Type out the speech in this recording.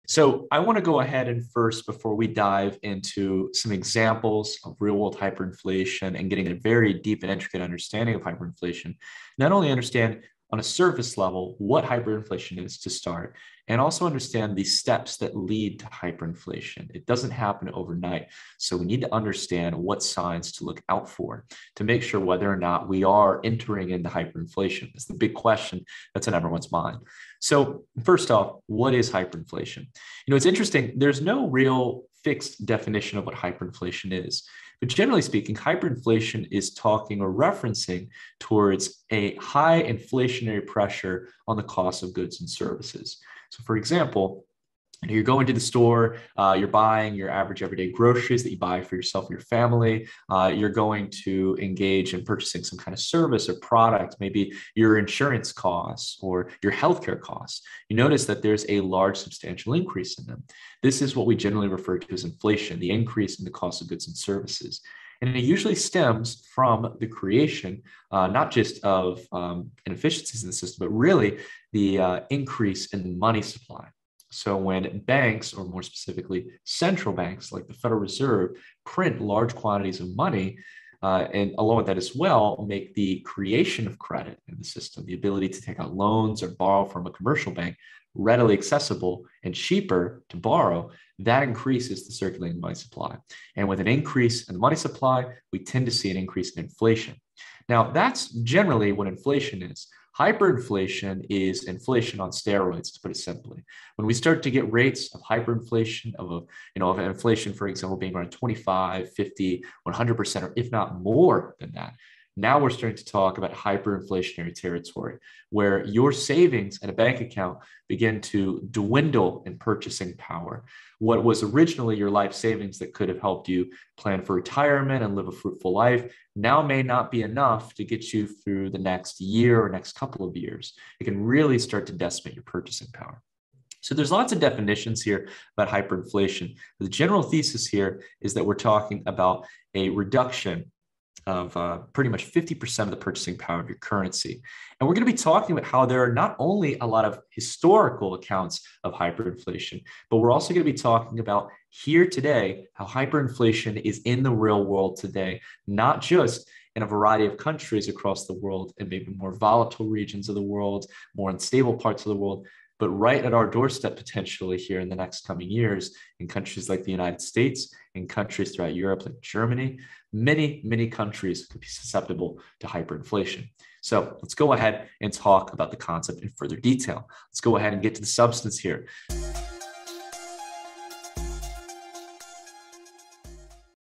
So I want to go ahead and first, before we dive into some examples of real world hyperinflation and getting a very deep and intricate understanding of hyperinflation, not only understand on a surface level what hyperinflation is to start, and also understand the steps that lead to hyperinflation. It doesn't happen overnight. So we need to understand what signs to look out for to make sure whether or not we are entering into hyperinflation. It's the big question that's in everyone's mind. So first off, what is hyperinflation? It's interesting. There's no real fixed definition of what hyperinflation is. But generally speaking, hyperinflation is talking or referencing towards a high inflationary pressure on the cost of goods and services. So for example, you're going to the store, you're buying your average everyday groceries that you buy for yourself and your family. You're going to engage in purchasing some kind of service or product, maybe your insurance costs or your healthcare costs. You notice that there's a large substantial increase in them. This is what we generally refer to as inflation, the increase in the cost of goods and services. And it usually stems from the creation, not just of inefficiencies in the system, but really the increase in the money supply. So when banks, or more specifically, central banks like the Federal Reserve, print large quantities of money, and along with that as well, make the creation of credit in the system, the ability to take out loans or borrow from a commercial bank, readily accessible and cheaper to borrow, that increases the circulating money supply. And with an increase in the money supply, we tend to see an increase in inflation. Now, that's generally what inflation is. Hyperinflation is inflation on steroids, to put it simply. When we start to get rates of hyperinflation, of inflation, for example, being around 25, 50, 100%, or if not more than that, now we're starting to talk about hyperinflationary territory, where your savings in a bank account begin to dwindle in purchasing power. What was originally your life savings that could have helped you plan for retirement and live a fruitful life now may not be enough to get you through the next year or next couple of years. It can really start to decimate your purchasing power. So there's lots of definitions here about hyperinflation. The general thesis here is that we're talking about a reduction of pretty much 50% of the purchasing power of your currency. And we're going to be talking about how there are not only a lot of historical accounts of hyperinflation, but we're also going to be talking about here today how hyperinflation is in the real world today, not just in a variety of countries across the world and maybe more volatile regions of the world, more unstable parts of the world, but right at our doorstep potentially here in the next coming years in countries like the United States, in countries throughout Europe like Germany. Many countries could be susceptible to hyperinflation. So let's go ahead and talk about the concept in further detail. Let's go ahead and get to the substance here.